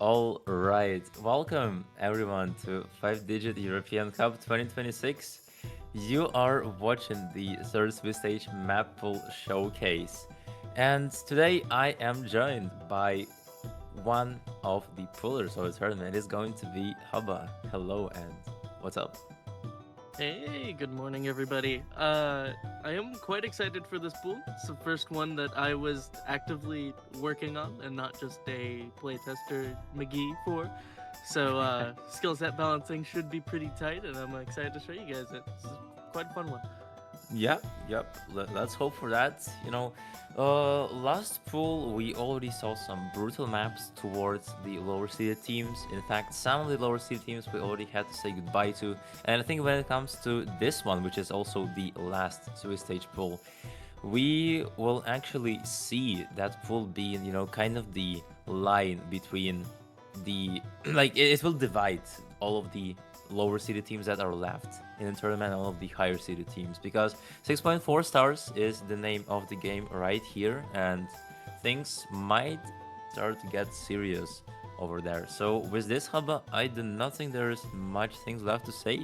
All right, welcome everyone to 5 Digit European Cup 2026. You are watching the third Swiss stage Mappool showcase, and today I am joined by one of the pullers of the tournament. It is going to be Haba. Hello, and what's up? Hey, good morning, everybody. I am quite excited for this pool. It's the first one that I was actively working on and not just a playtester McGee for. So, skill set balancing should be pretty tight, and I'm excited to show you guys it. It's quite a fun one. Yep. Let's hope for that. Last pool we already saw some brutal maps towards the lower seeded teams. In fact, some of the lower seeded teams we already had to say goodbye to. And I think when it comes to this one, which is also the last Swiss stage pool, we will actually see that pool being, kind of the line between the like it will divide all of the lower seeded teams that are left in the tournament and all of the higher seeded teams because 6.4 stars is the name of the game right here, and things might start to get serious over there. So with this hubba, I do not think there's much things left to say.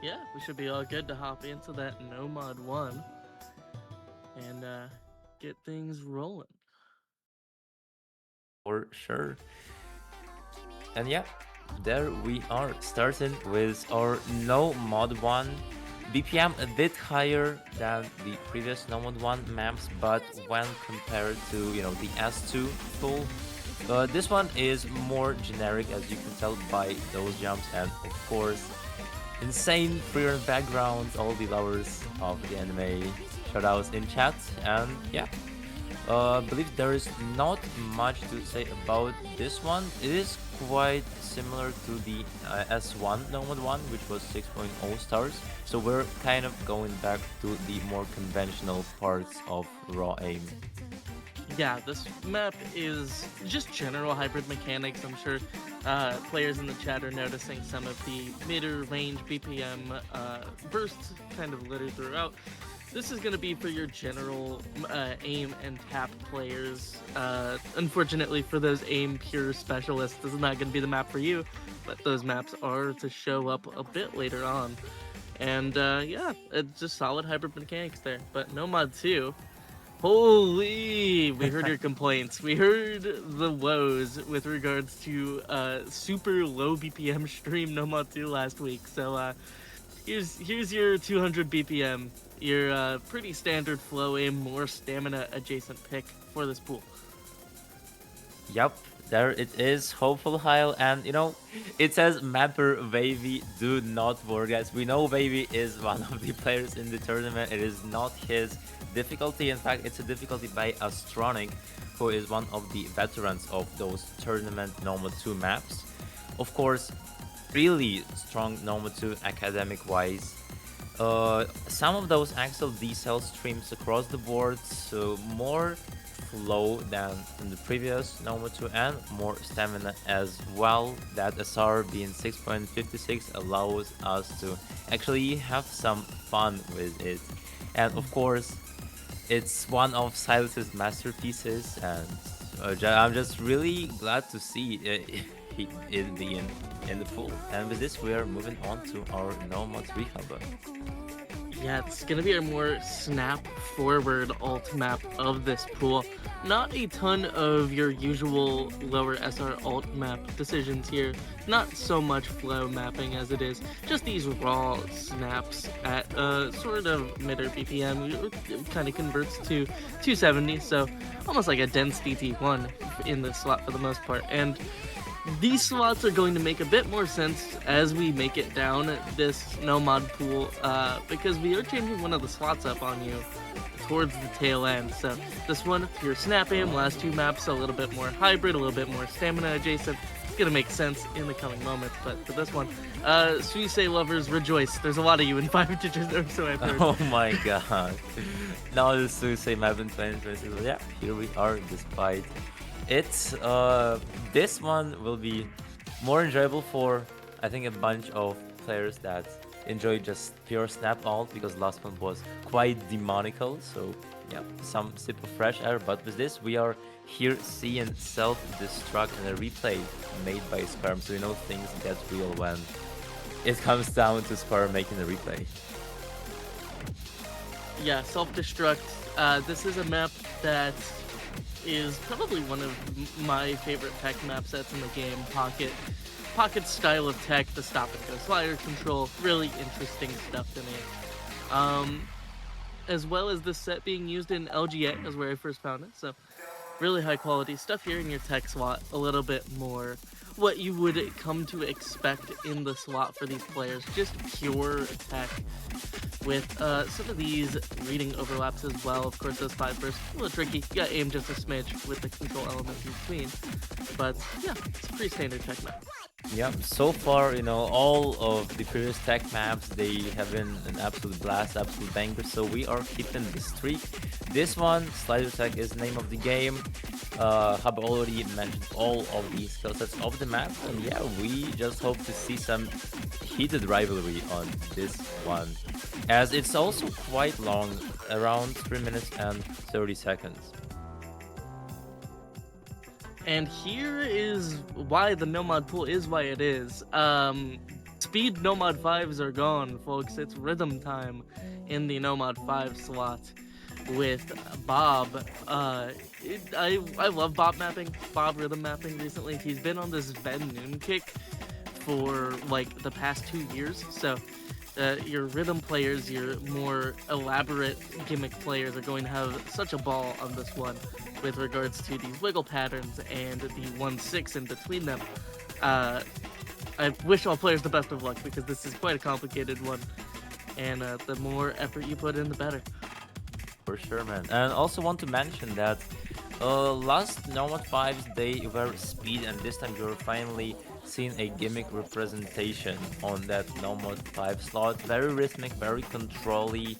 Yeah, we should be all good to hop into that No Mod 1 and get things rolling. For sure. And yeah, there we are, starting with our no mod 1. BPM a bit higher than the previous no mod 1 maps, but when compared to the S2 pool, this one is more generic, as you can tell by those jumps, and of course insane free run backgrounds, all the lovers of the anime shoutouts in chat. And yeah, I believe there is not much to say about this one. It is quite similar to the S1 Nomad one, which was 6.0 stars. So we're kind of going back to the more conventional parts of raw aim. Yeah, this map is just general hybrid mechanics. I'm sure players in the chat are noticing some of the mid-range BPM bursts kind of littered throughout. This is going to be for your general aim and tap players. Unfortunately, for those aim pure specialists, this is not going to be the map for you, but those maps are to show up a bit later on. And yeah, it's just solid hybrid mechanics there. But no mod 2. Holy, we heard your complaints. We heard the woes with regards to super low BPM stream No Mod 2 last week. So here's your 200 BPM, your pretty standard flow aim, more stamina adjacent pick for this pool. Yep, there it is, hopeful Heil, and it says Mapper Wavy do not worry, guys. We know Wavy is one of the players in the tournament. It is not his difficulty. In fact, it's a difficulty by Astronic, who is one of the veterans of those tournament normal 2 maps. Of course, really strong normal 2 academic wise. Some of those Axel decel streams across the board, so more flow than in the previous Noma 2 and more stamina as well. That SR being 6.56 allows us to actually have some fun with it. And of course, it's one of Silas's masterpieces, and I'm just really glad to see it being in the pool. And with this, we are moving on to our Noma 3 hub. Yeah, it's gonna be a more snap forward alt map of this pool. Not a ton of your usual lower SR alt map decisions here. Not so much flow mapping as it is just these raw snaps at sort of mid BPM. It kind of converts to 270, so almost like a dense DT1 in the slot for the most part. And these slots are going to make a bit more sense as we make it down this no mod pool because we are changing one of the slots up on you towards the tail end. So this one, pure snap aim, last 2 maps a little bit more hybrid, a little bit more stamina adjacent. It's gonna make sense in the coming moments, but for this one, Suisei lovers rejoice. There's a lot of you in 5 digits or so I've heard. Oh my god. Now the Suicide map in 2026. Yeah, here we are despite it. This one will be more enjoyable for, I think, a bunch of players that enjoy just pure snap alt because last one was quite demonical. So yeah, some sip of fresh air. But with this, we are here seeing self-destruct and a replay made by Sperm. So you know things get real when it comes down to Sperm making a replay. Yeah, self-destruct. This is a map that is probably one of my favorite tech map sets in the game. Pocket style of tech, the stop and go slider control, really interesting stuff to me. As well as this set being used in LGA is where I first found it. So really high quality stuff here in your tech slot, a little bit more what you would come to expect in the slot for these players, just pure tech with some of these reading overlaps as well. Of course, those 5 bursts, a little tricky. You got aim just a smidge with the control elements in between. But yeah, it's a pretty standard tech map. Yeah, so far, all of the previous tech maps, they have been an absolute blast, absolute banger, so we are keeping the streak. This one, Slider Tech is the name of the game. Hub already mentioned all of the skill sets of the map, and yeah, we just hope to see some heated rivalry on this one, as it's also quite long, around 3 minutes and 30 seconds. And here is why the Nomad pool is why it is. Speed Nomad 5s are gone, folks. It's rhythm time in the Nomad 5 slot with Bob. I love Bob mapping, Bob rhythm mapping recently. He's been on this Ben Noon kick for like the past 2 years. So your rhythm players, your more elaborate gimmick players are going to have such a ball on this one with regards to these wiggle patterns and the 1-6 in between them. I wish all players the best of luck because this is quite a complicated one, and the more effort you put in, the better. For sure, man. And also want to mention that last Nomad 5s, they were speed, and this time you're finally seeing a gimmick representation on that Nomad 5 slot. Very rhythmic, very controlly,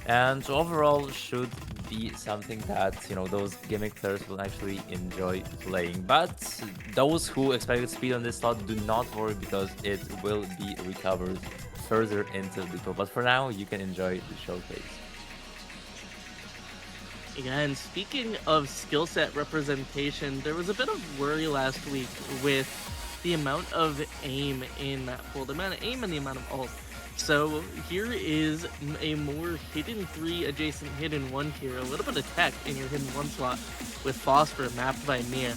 and overall should be something that those gimmick players will actually enjoy playing. But those who expected speed on this slot, do not worry because it will be recovered further into the pool. But for now, you can enjoy the showcase. Yeah, and speaking of skill set representation, there was a bit of worry last week with the amount of aim in that pool, the amount of aim and the amount of ult. So here is a more hidden 3 adjacent hidden 1 here, a little bit of tech in your hidden 1 slot with Phosphor mapped by Mia.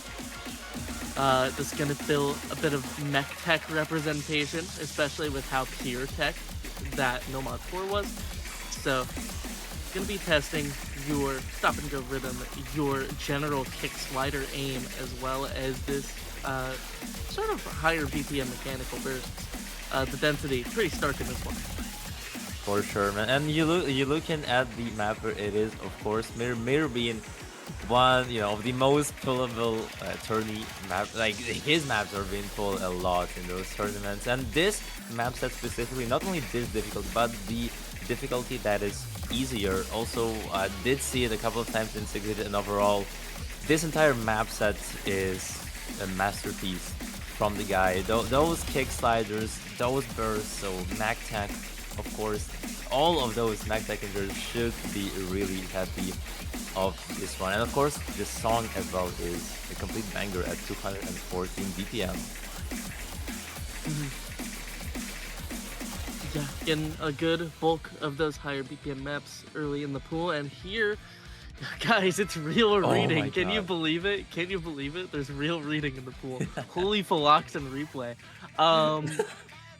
This is going to fill a bit of mech tech representation, especially with how pure tech that Nomad 4 was. So going to be testing your stop and go rhythm, your general kick slider aim, as well as this sort of higher BPM mechanical bursts. The density pretty stark in this one. For sure, man. And you looking at the mapper, it is of course Mir being one of the most pullable tourney map. Like his maps are being pulled a lot in those tournaments, and this map set specifically, not only this difficult, but the difficulty that is easier. Also, I did see it a couple of times in Sigrid, and overall, this entire map set is a masterpiece from the guy. Those kick sliders, those bursts, so Mac Tech, of course, all of those Mac Tech engines should be really happy of this one. And of course, the song as well is a complete banger at 214 BPM. Yeah, getting a good bulk of those higher BPM maps early in the pool, and here, guys, it's real reading. Can you believe it? Can you believe it? There's real reading in the pool. Holy Phylloxen replay.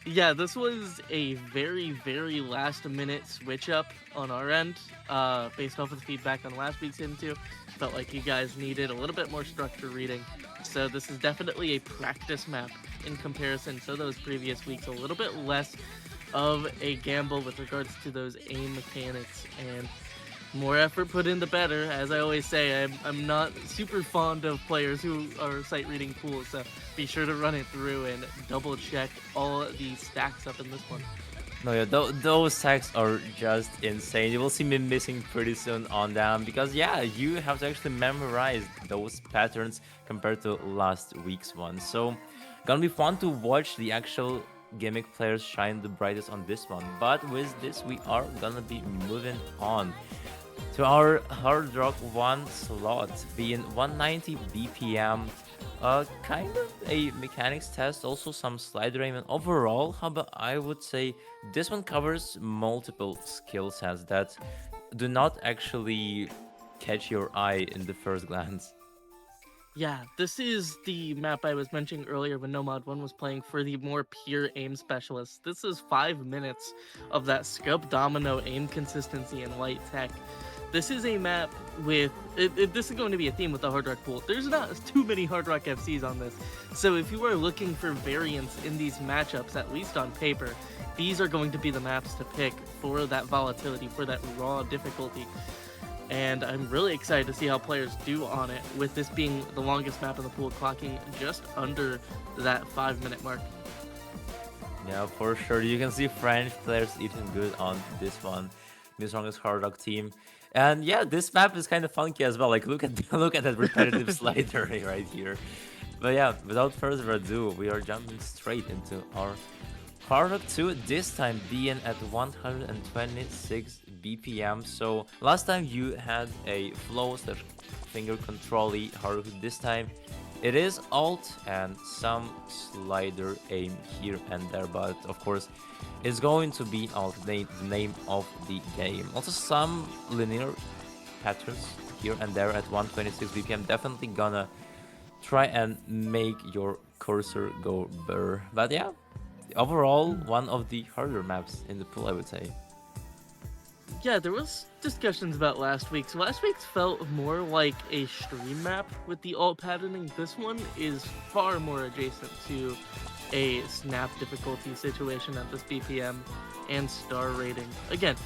Yeah, this was a very, very last minute switch up on our end, based off of the feedback on last week's into. Felt like you guys needed a little bit more structure reading. So this is definitely a practice map in comparison to those previous weeks. A little bit less of a gamble with regards to those aim mechanics, and more effort put in the better. As I always say, I'm not super fond of players who are sight reading pools, so be sure to run it through and double check all the stacks up in this one. No, yeah, those stacks are just insane. You will see me missing pretty soon on them because yeah, you have to actually memorize those patterns compared to last week's one. So gonna be fun to watch the actual gimmick players shine the brightest on this one. But with this, we are gonna be moving on to our Hard Rock 1 slot, being 190 BPM. Kind of a mechanics test, also some slider aim, and overall, how about I would say this one covers multiple skill sets that do not actually catch your eye in the first glance. Yeah, this is the map I was mentioning earlier when Nomad 1 was playing for the more pure aim specialist. This is 5 minutes of that scope domino aim consistency and light tech. This is a map with this is going to be a theme with the Hard Rock pool. There's not too many Hard Rock FCs on this, so if you are looking for variance in these matchups, at least on paper, these are going to be the maps to pick for that volatility, for that raw difficulty. And I'm really excited to see how players do on it, with this being the longest map in the pool, clocking just under that 5-minute mark. Yeah, for sure. You can see French players eating good on this one. The strongest Hard Rock team. And yeah, this map is kind of funky as well. Like look at look at that repetitive slider right here. But yeah, without further ado, we are jumping straight into our Hard Rock 2, this time being at 126 BPM. So last time you had a flow slash finger control-y Hard Rock. This time it is alt and some slider aim here and there, but of course it's going to be alternate the name of the game. Also some linear patterns here and there at 126 BPM. Definitely gonna try and make your cursor go blur. But yeah, overall one of the harder maps in the pool, I would say. Yeah, there was discussions about last week's. Last week's felt more like a stream map with the alt patterning. This one is far more adjacent to a snap difficulty situation at this BPM and star rating. Again,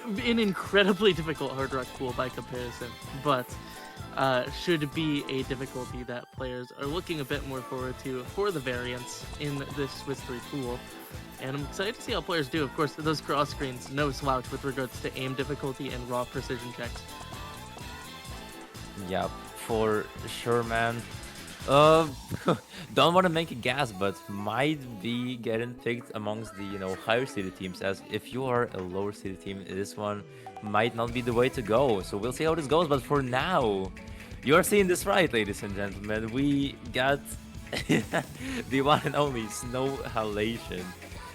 an incredibly difficult Hard Rock pool by comparison, but should be a difficulty that players are looking a bit more forward to for the variance in this Swiss 3 pool. And I'm excited to see how players do. Of course, those cross screens, no slouch with regards to aim difficulty and raw precision checks. Yeah, for sure, man. Uh, don't want to make a guess, but might be getting picked amongst the higher seeded teams. As if you are a lower seeded team, this one might not be the way to go. So we'll see how this goes. But for now, you are seeing this right, ladies and gentlemen. We got the one and only Snow Halation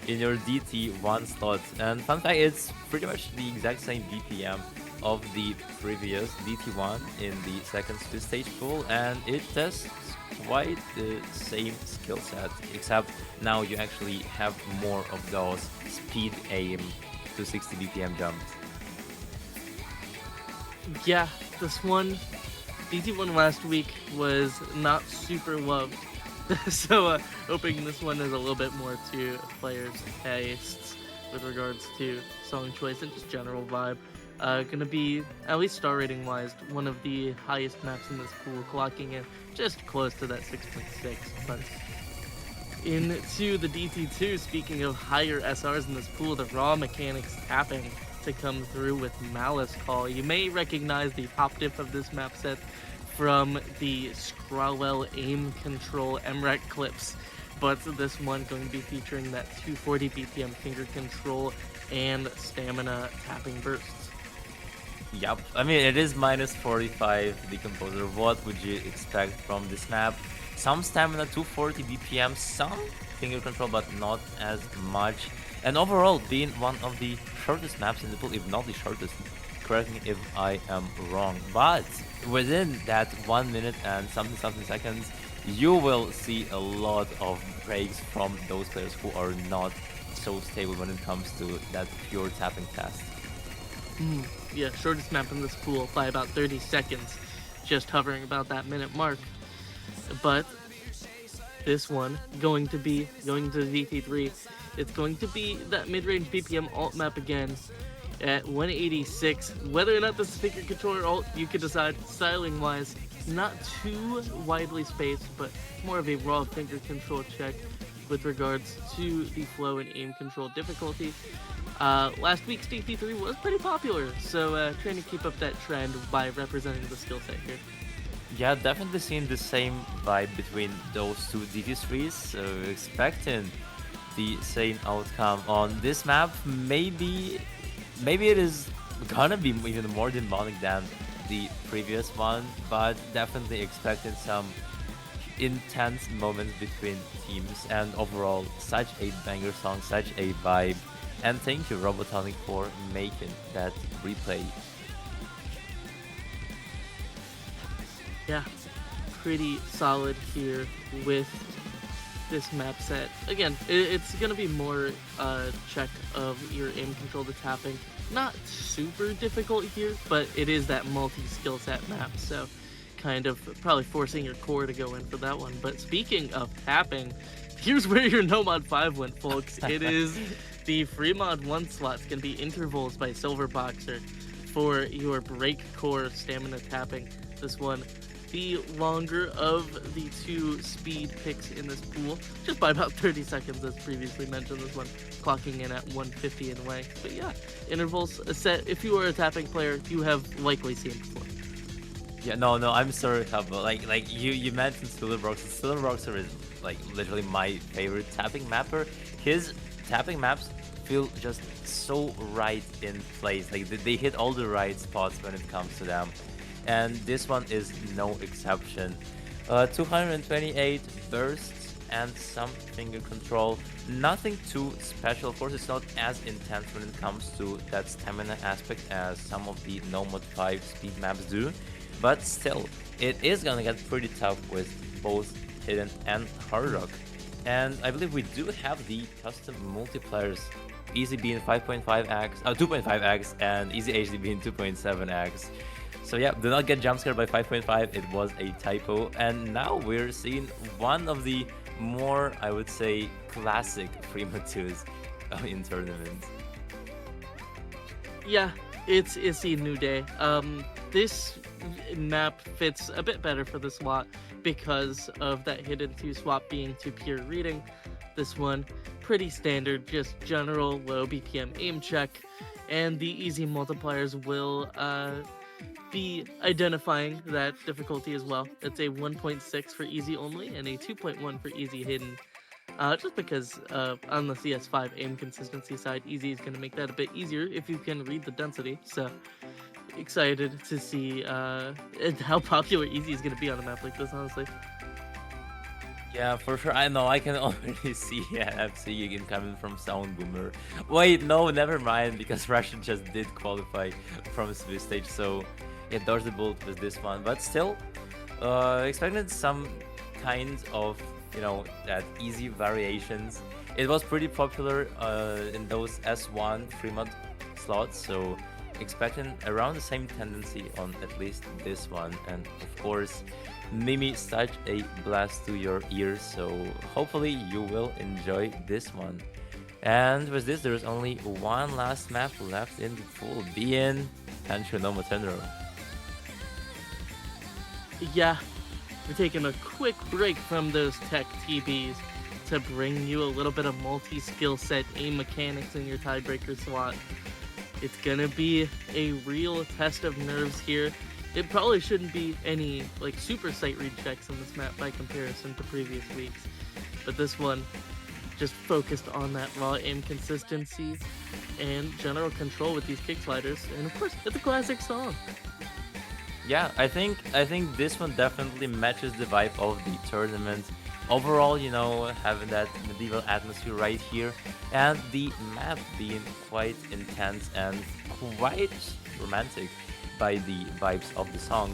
in your DT1 slot. And fun fact, it's pretty much the exact same BPM of the previous DT1 in the second Swiss stage pool, and it tests quite the same skill set, except now you actually have more of those speed aim to 60 BPM jumps. Yeah, this one, DT1 last week was not super loved. So hoping this one is a little bit more to players' tastes with regards to song choice and just general vibe. Gonna be, at least star rating wise, one of the highest maps in this pool, clocking in just close to that 6.6. But into the DT2, speaking of higher SRs in this pool, the raw mechanics tapping to come through with Malice Call. You may recognize the top diff of this map set from the Scrawwell aim control MREC clips, but this one going to be featuring that 240 BPM finger control and stamina tapping bursts. Yep, I mean it is minus 45 decomposer. What would you expect from this map? Some stamina, 240 BPM, some finger control, but not as much. And overall, being one of the shortest maps in the pool, if not the shortest. Correct me if I am wrong, but within that 1 minute and something seconds, you will see a lot of breaks from those players who are not so stable when it comes to that pure tapping test. Yeah, shortest map in this pool by about 30 seconds, just hovering about that minute mark. But this one going to the VT3, it's going to be that mid-range BPM alt map again at 186. Whether or not this is finger control or alt, you can decide. Styling wise, not too widely spaced, but more of a raw finger control check with regards to the flow and aim control difficulty. Last week's DT3 was pretty popular, so trying to keep up that trend by representing the skill set here. Yeah, definitely seeing the same vibe between those two DT3s. Expecting the same outcome on this map. Maybe it is gonna be even more demonic than the previous one, but definitely expecting some intense moments between teams, and overall such a banger song, such a vibe. And thank you Robotonic for making that replay. Yeah, pretty solid here with this map set. Again, it's gonna be more check of your aim control to tapping. Not super difficult here, but it is that multi-skill set map, so kind of probably forcing your core to go in for that one. But speaking of tapping, here's where your No Mod 5 went, folks. It is the free mod 1 slot. It's gonna be Intervals by Silver Boxer for your break core stamina tapping. This one, the longer of the two speed picks in this pool, just by about 30 seconds, as previously mentioned. This one clocking in at 150 in length. But yeah, intervals, a set, if you are a tapping player, you have likely seen before. Yeah, no, I'm sorry, Hubble. Like you mentioned Silverboxer. Silverboxer is like literally my favorite tapping mapper. His tapping maps feel just so right in place. Like they hit all the right spots when it comes to them, and this one is no exception. 228 bursts and some finger control. Nothing too special. Of course, it's not as intense when it comes to that stamina aspect as some of the No Mod 5 speed maps do. But still, it is gonna get pretty tough with both Hidden and Hard Rock. And I believe we do have the custom multipliers. Easy being 5.5x, 2.5x, and Easy HD being 2.7x. So yeah, do not get jump scared by 5.5, it was a typo. And now we're seeing one of the more, I would say, classic Prima 2s in tournaments. Yeah, it's a new day. This map fits a bit better for the slot because of that hidden 2 swap being to pure reading. This one, pretty standard, just general low BPM aim check, and the easy multipliers will be identifying that difficulty as well. It's a 1.6 for easy only and a 2.1 for easy hidden. Just because on the CS5 aim consistency side, easy is going to make that a bit easier if you can read the density. So excited to see how popular easy is going to be on a map like this, honestly. Yeah, for sure. I know. I can already see FC again coming from Sound Boomer. Wait, no, never mind, because Russian just did qualify from Swiss stage, so yeah, dodged the bullet with this one. But still, expected some kind of, that easy variations. It was pretty popular in those S1 free mod slots, so expecting around the same tendency on at least this one. And of course, Mimi, such a blast to your ears, so hopefully you will enjoy this one. And with this, there's only one last map left in the pool, being Tancho no Motenro. Yeah, we're taking a quick break from those tech TBs to bring you a little bit of multi-skill set aim mechanics in your tiebreaker slot. It's gonna be a real test of nerves here. It probably shouldn't be any like super sight read checks on this map by comparison to previous weeks, but this one just focused on that raw aim consistency and general control with these kick sliders, and of course, it's a classic song. Yeah, I think this one definitely matches the vibe of the tournament. Overall, having that medieval atmosphere right here, and the map being quite intense and quite romantic by the vibes of the song.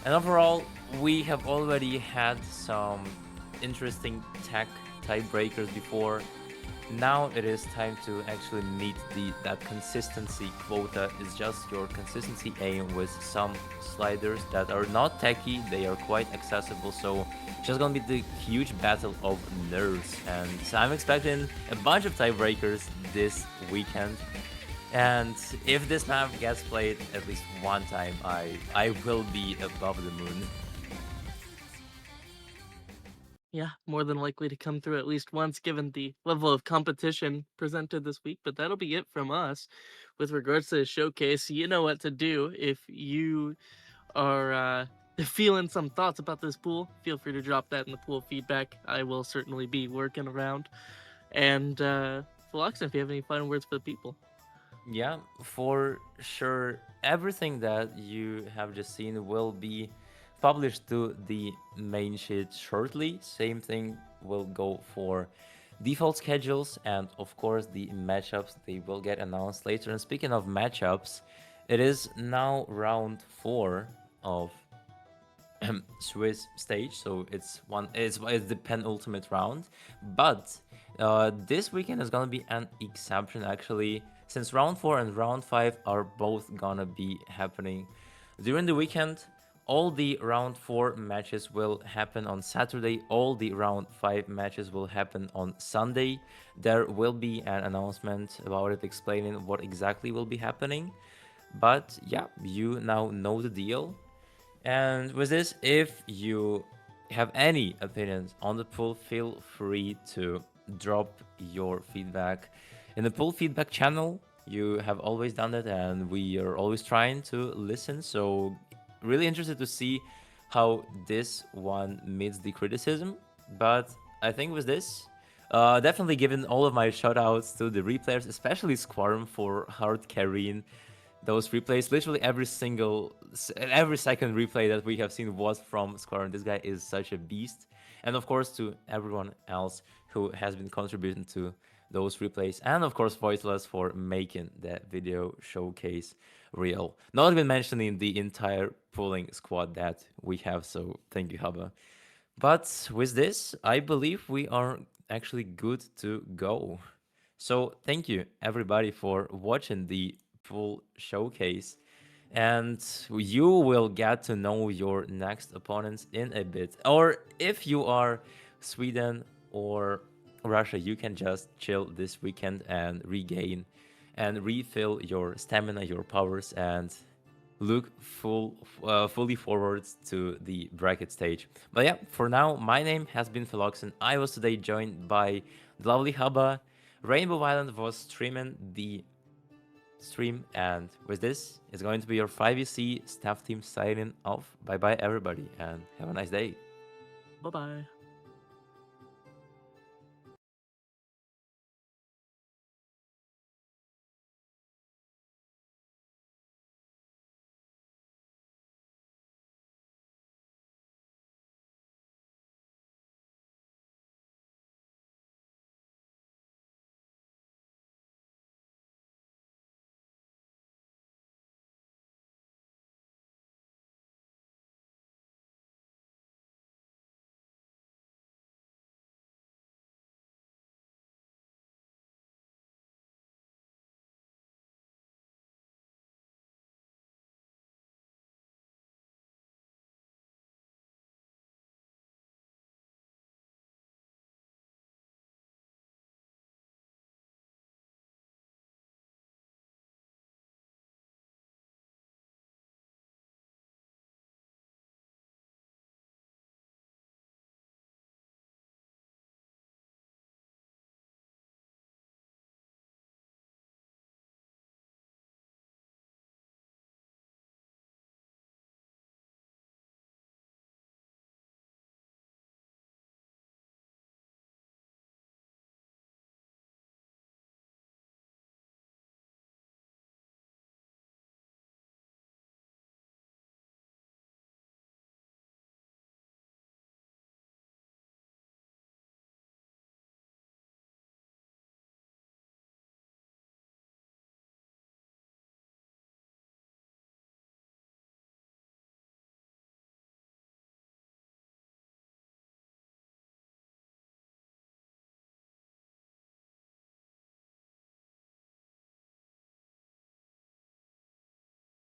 And overall, we have already had some interesting tech tiebreakers before. Now it is time to actually meet that consistency quota. Is just your consistency aim with some sliders that are not techy, they are quite accessible, so it's just gonna be the huge battle of nerves. And so I'm expecting a bunch of tiebreakers this weekend. And if this map gets played at least one time, I will be above the moon. Yeah, more than likely to come through at least once given the level of competition presented this week, but that'll be it from us with regards to the showcase. You know what to do if you are feeling some thoughts about this pool. Feel free to drop that in the pool feedback. I will certainly be working around And Philoxen, if you have any final words for the people. Yeah, for sure. Everything that you have just seen will be published to the main sheet shortly. Same thing will go for default schedules and, of course, the matchups. They will get announced later. And speaking of matchups, it is now round 4 of Swiss stage, so it's the penultimate round. But this weekend is gonna be an exception actually, since round 4 and round 5 are both gonna be happening during the weekend. All the round 4 matches will happen on Saturday. All the round 5 matches will happen on Sunday. There will be an announcement about it explaining what exactly will be happening. But yeah, you now know the deal. And with this, if you have any opinions on the poll, feel free to drop your feedback in the poll feedback channel. You have always done that, and we are always trying to listen. So, really interested to see how this one meets the criticism. But I think with this, definitely giving all of my shout outs to the replayers, especially Squarm for hard carrying those replays. Literally every second replay that we have seen was from Square. This guy is such a beast. And of course, to everyone else who has been contributing to those replays, and of course, Voiceless for making that video showcase real. Not even mentioning the entire pulling squad that we have. So thank you, Haba. But with this, I believe we are actually good to go. So thank you everybody for watching the full showcase. And you will get to know your next opponents in a bit. Or if you are Sweden or Russia, you can just chill this weekend and regain and refill your stamina, your powers, and look fully forward to the bracket stage. But yeah, for now, my name has been Philoxen. I was today joined by the lovely Haba. Rainbow Island was streaming the stream, and with this, it's going to be your 5EC staff team signing off. Bye bye, everybody, and have a nice day. Bye bye.